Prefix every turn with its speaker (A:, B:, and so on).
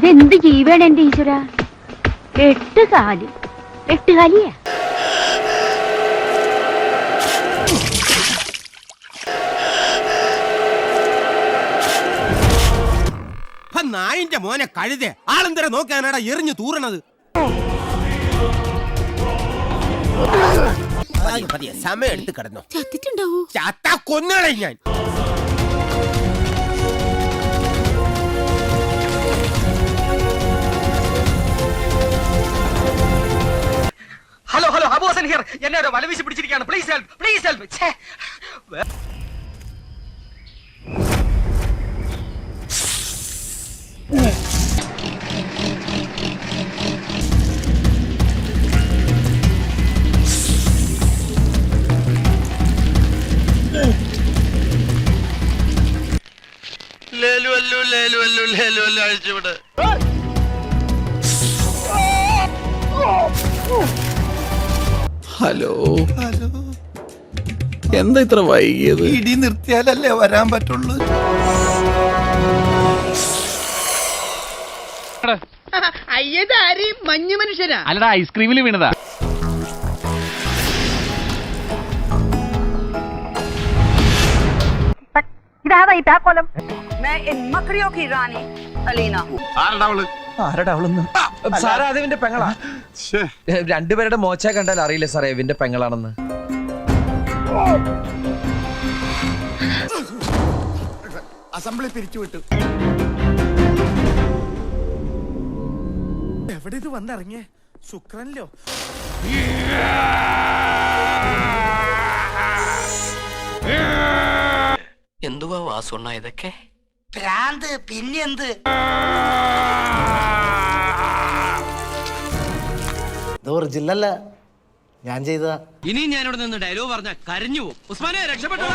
A: ഇതെന്ത് ജീവയാണ് എന്റെ ഈശ്വര? 8 കാല്, 8 കാലിയാ.
B: നായിന്റെ മോനെ കഴുതേ ആളെന്തര നോക്കാനാടാ എറിഞ്ഞു തൂറണത്. സമയം എടുത്ത് കിടന്നോ. ചത്ത കൊന്നുകളെ ഞാൻ.
C: Hello hello, Abusan here. എന്നെ ഒരു വലവീശി പിടിച്ചിരിക്കുകയാണ്. Please help, please help.
D: അഴിച്ചുവിട്.
E: ഹലോ ഹലോ, എന്താ ഇത്ര വൈകിയത്?
F: ഇടി നിർത്തിയാലല്ലേ വരാൻ പറ്റുള്ളൂ.
G: അയ്യതാരി മഞ്ഞു മനുഷ്യരാ?
H: അല്ലടാ, ഐസ്ക്രീമിൽ വീണതാ.
A: ഇതാതാ ഈ താക്കോലം.
G: സാറേ, അത് ഇവന്റെ പെങ്ങളാ. രണ്ടുപേരുടെ മോച്ച കണ്ടാൽ അറിയില്ല സാറേ ഇവന്റെ പെങ്ങളാണെന്ന്.
F: അസംബ്ലി പിരിച്ചുവിട്ടു. എവിടെ ഇത് വന്നിറങ്ങിയേ? ശുക്രനിലോ?
D: എന്തുവാ വാസുണ്ണ ഇതൊക്കെ?
G: ഭ്രാന്ത് പിന്നെന്ത്?
I: ഒറിജിനല്ല, ഞാൻ ചെയ്തതാ.
C: ഇനി ഞാനിവിടെ നിന്ന് ഡയലോഗ് പറഞ്ഞ കരഞ്ഞു പോകും. ഉസ്മാനെ രക്ഷപ്പെട്ടോ.